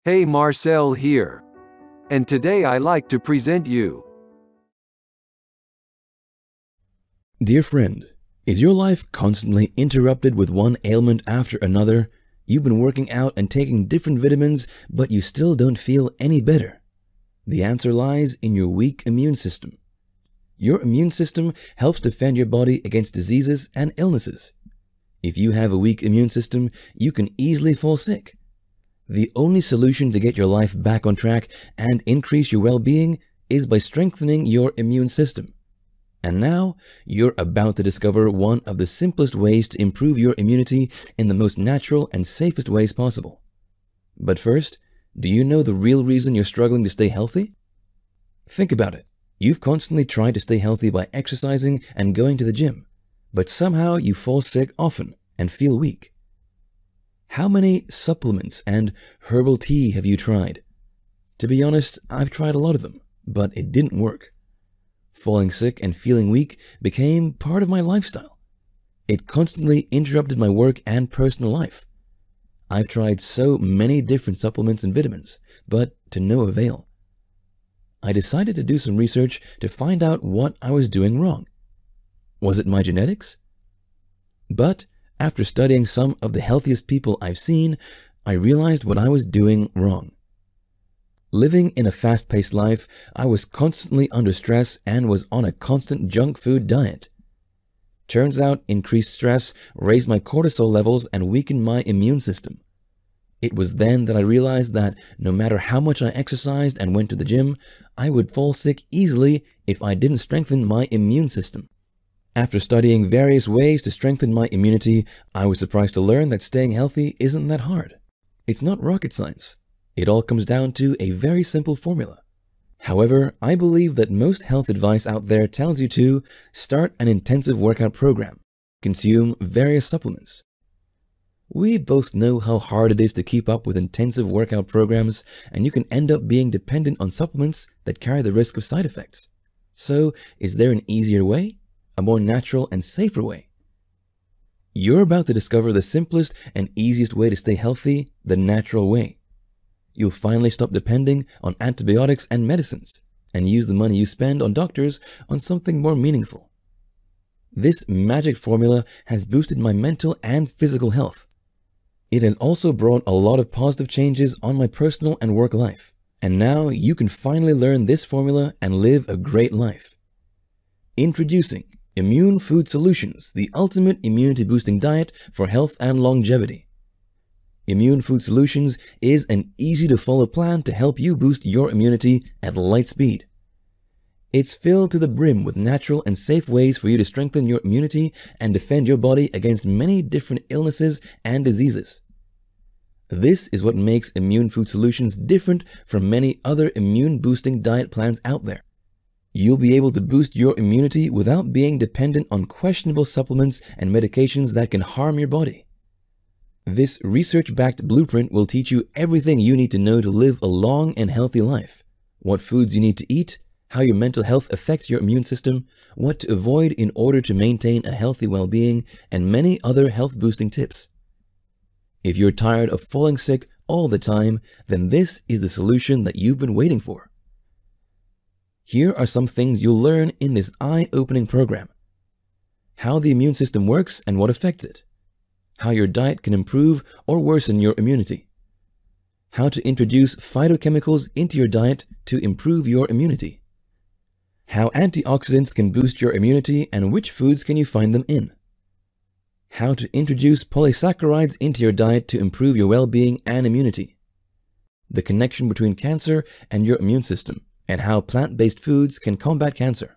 Hey, Marcel here. And today I like to present you. Dear friend, is your life constantly interrupted with one ailment after another? You've been working out and taking different vitamins, but you still don't feel any better. The answer lies in your weak immune system. Your immune system helps defend your body against diseases and illnesses. If you have a weak immune system, you can easily fall sick. The only solution to get your life back on track and increase your well-being is by strengthening your immune system. And now, you're about to discover one of the simplest ways to improve your immunity in the most natural and safest ways possible. But first, do you know the real reason you're struggling to stay healthy? Think about it. You've constantly tried to stay healthy by exercising and going to the gym, but somehow you fall sick often and feel weak. How many supplements and herbal tea have you tried? To be honest, I've tried a lot of them, but it didn't work. Falling sick and feeling weak became part of my lifestyle. It constantly interrupted my work and personal life. I've tried so many different supplements and vitamins, but to no avail. I decided to do some research to find out what I was doing wrong. Was it my genetics? But after studying some of the healthiest people I've seen, I realized what I was doing wrong. Living in a fast-paced life, I was constantly under stress and was on a constant junk food diet. Turns out increased stress raised my cortisol levels and weakened my immune system. It was then that I realized that no matter how much I exercised and went to the gym, I would fall sick easily if I didn't strengthen my immune system. After studying various ways to strengthen my immunity, I was surprised to learn that staying healthy isn't that hard. It's not rocket science. It all comes down to a very simple formula. However, I believe that most health advice out there tells you to start an intensive workout program, consume various supplements. We both know how hard it is to keep up with intensive workout programs, and you can end up being dependent on supplements that carry the risk of side effects. So, is there an easier way? A more natural and safer way? You're about to discover the simplest and easiest way to stay healthy, the natural way. You'll finally stop depending on antibiotics and medicines, and use the money you spend on doctors on something more meaningful. This magic formula has boosted my mental and physical health. It has also brought a lot of positive changes on my personal and work life, and now you can finally learn this formula and live a great life. Introducing Immune Food Solutions, the ultimate immunity-boosting diet for health and longevity. Immune Food Solutions is an easy-to-follow plan to help you boost your immunity at light speed. It's filled to the brim with natural and safe ways for you to strengthen your immunity and defend your body against many different illnesses and diseases. This is what makes Immune Food Solutions different from many other immune-boosting diet plans out there. You'll be able to boost your immunity without being dependent on questionable supplements and medications that can harm your body. This research-backed blueprint will teach you everything you need to know to live a long and healthy life, what foods you need to eat, how your mental health affects your immune system, what to avoid in order to maintain a healthy well-being, and many other health-boosting tips. If you're tired of falling sick all the time, then this is the solution that you've been waiting for. Here are some things you'll learn in this eye-opening program. How the immune system works and what affects it. How your diet can improve or worsen your immunity. How to introduce phytochemicals into your diet to improve your immunity. How antioxidants can boost your immunity and which foods can you find them in. How to introduce polysaccharides into your diet to improve your well-being and immunity. The connection between cancer and your immune system, and how plant-based foods can combat cancer.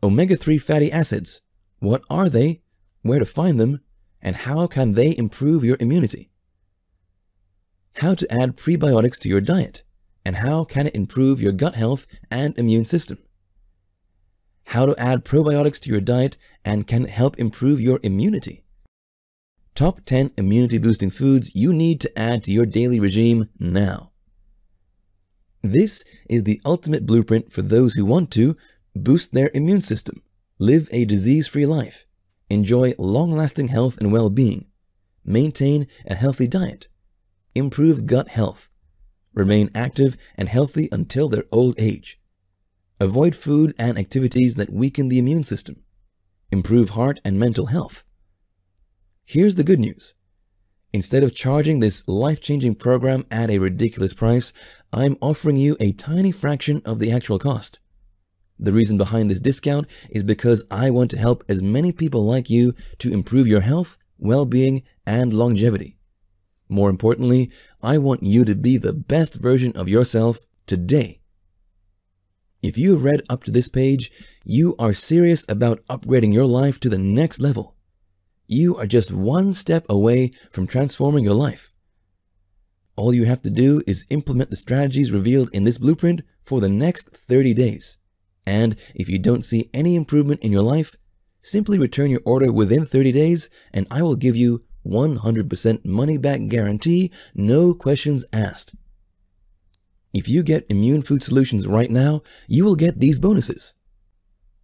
Omega-3 fatty acids. What are they, where to find them, and how can they improve your immunity? How to add prebiotics to your diet, and how can it improve your gut health and immune system? How to add probiotics to your diet, and can it help improve your immunity? Top 10 immunity-boosting foods you need to add to your daily regime now. This is the ultimate blueprint for those who want to boost their immune system, live a disease-free life, enjoy long-lasting health and well-being, maintain a healthy diet, improve gut health, remain active and healthy until their old age, avoid food and activities that weaken the immune system, improve heart and mental health. Here's the good news. Instead of charging this life-changing program at a ridiculous price, I'm offering you a tiny fraction of the actual cost. The reason behind this discount is because I want to help as many people like you to improve your health, well-being, and longevity. More importantly, I want you to be the best version of yourself today. If you have read up to this page, you are serious about upgrading your life to the next level. You are just one step away from transforming your life. All you have to do is implement the strategies revealed in this blueprint for the next 30 days. And if you don't see any improvement in your life, simply return your order within 30 days and I will give you 100% money-back guarantee, no questions asked. If you get Immune Food Solutions right now, you will get these bonuses.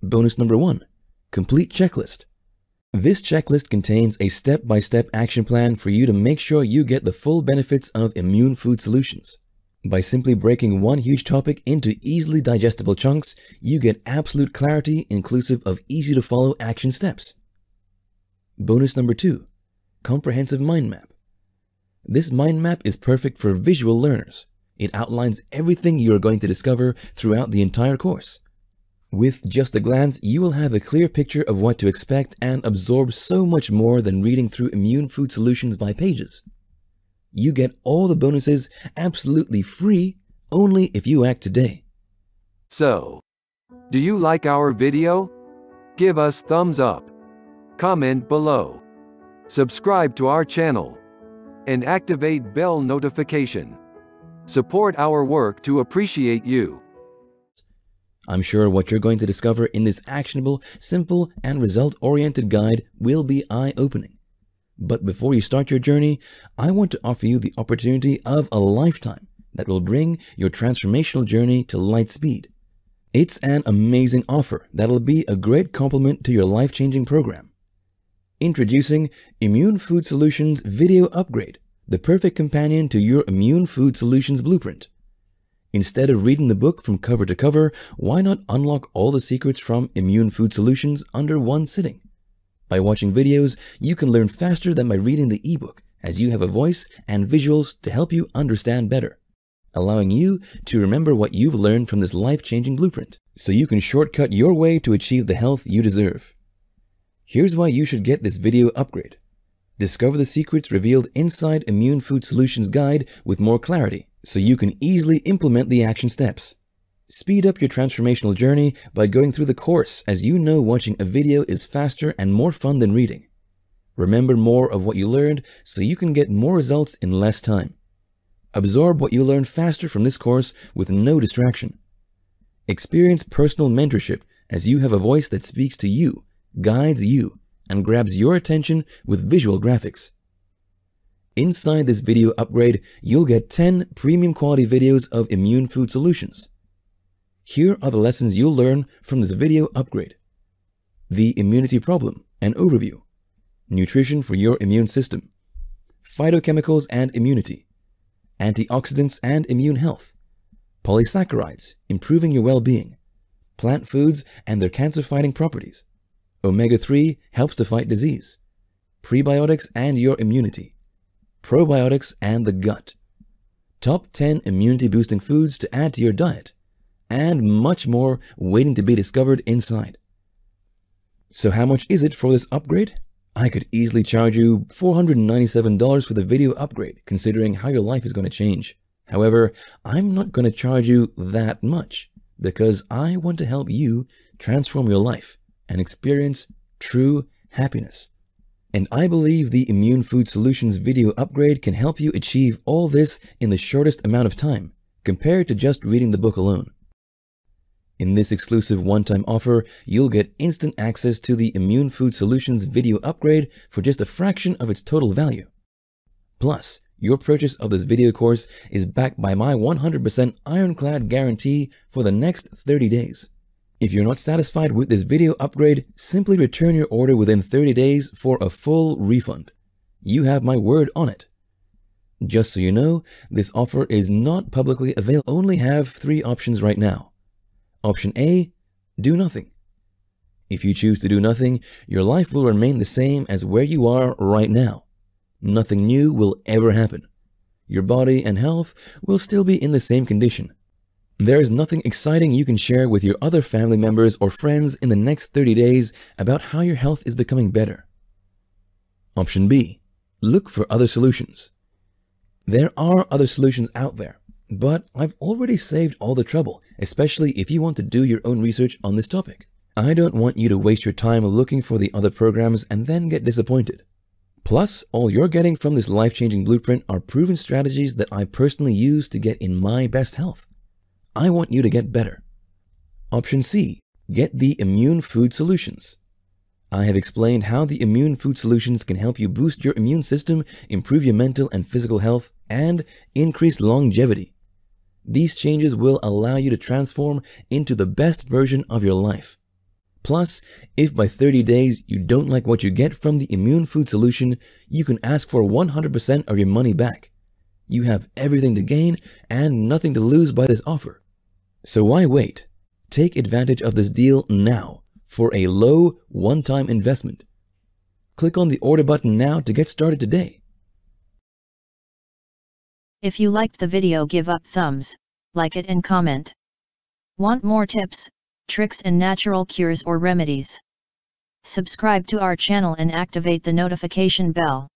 Bonus number 1, complete checklist. This checklist contains a step-by-step action plan for you to make sure you get the full benefits of Immune Food Solutions. By simply breaking one huge topic into easily digestible chunks, you get absolute clarity inclusive of easy-to-follow action steps. Bonus number 2, comprehensive mind map. This mind map is perfect for visual learners. It outlines everything you are going to discover throughout the entire course. With just a glance, you will have a clear picture of what to expect and absorb so much more than reading through Immune Food Solutions by pages. You get all the bonuses absolutely free only if you act today. So, do you like our video? Give us thumbs up, comment below, subscribe to our channel, and activate bell notification. Support our work to appreciate you. I'm sure what you're going to discover in this actionable, simple, and result-oriented guide will be eye-opening. But before you start your journey, I want to offer you the opportunity of a lifetime that will bring your transformational journey to light speed. It's an amazing offer that'll be a great complement to your life-changing program. Introducing Immune Food Solutions Video Upgrade, the perfect companion to your Immune Food Solutions blueprint. Instead of reading the book from cover to cover, why not unlock all the secrets from Immune Food Solutions under one sitting? By watching videos, you can learn faster than by reading the ebook, as you have a voice and visuals to help you understand better, allowing you to remember what you've learned from this life-changing blueprint, so you can shortcut your way to achieve the health you deserve. Here's why you should get this video upgrade. Discover the secrets revealed inside Immune Food Solutions guide with more clarity, so you can easily implement the action steps. Speed up your transformational journey by going through the course, as you know watching a video is faster and more fun than reading. Remember more of what you learned so you can get more results in less time. Absorb what you learned faster from this course with no distraction. Experience personal mentorship as you have a voice that speaks to you, guides you, and grabs your attention with visual graphics. Inside this video upgrade, you'll get 10 premium quality videos of Immune Food Solutions. Here are the lessons you'll learn from this video upgrade. The immunity problem, an overview. Nutrition for your immune system. Phytochemicals and immunity. Antioxidants and immune health. Polysaccharides, improving your well-being. Plant foods and their cancer-fighting properties. Omega-3 helps to fight disease. Prebiotics and your immunity. Probiotics and the gut. Top 10 immunity-boosting foods to add to your diet. And much more waiting to be discovered inside. So how much is it for this upgrade? I could easily charge you $497 for the video upgrade, considering how your life is going to change. However, I'm not going to charge you that much, because I want to help you transform your life and experience true happiness. And I believe the Immune Food Solutions video upgrade can help you achieve all this in the shortest amount of time, compared to just reading the book alone. In this exclusive one-time offer, you'll get instant access to the Immune Food Solutions video upgrade for just a fraction of its total value. Plus, your purchase of this video course is backed by my 100% ironclad guarantee for the next 30 days. If you're not satisfied with this video upgrade, simply return your order within 30 days for a full refund. You have my word on it. Just so you know, this offer is not publicly available. Only have 3 options right now. Option A, do nothing. If you choose to do nothing, your life will remain the same as where you are right now. Nothing new will ever happen. Your body and health will still be in the same condition. There is nothing exciting you can share with your other family members or friends in the next 30 days about how your health is becoming better. Option B, look for other solutions. There are other solutions out there, but I've already saved all the trouble, especially if you want to do your own research on this topic. I don't want you to waste your time looking for the other programs and then get disappointed. Plus, all you're getting from this life-changing blueprint are proven strategies that I personally use to get in my best health. I want you to get better. Option C, get the immune food solutions. I have explained how the immune food solutions can help you boost your immune system, improve your mental and physical health, and increase longevity. These changes will allow you to transform into the best version of your life. Plus, if by 30 days you don't like what you get from the immune food solution, you can ask for 100% of your money back. You have everything to gain and nothing to lose by this offer. So why wait? Take advantage of this deal now for a low one-time investment. Click on the order button now to get started today. If you liked the video, give up thumbs, like it and comment. Want more tips, tricks and natural cures or remedies? Subscribe to our channel and activate the notification bell.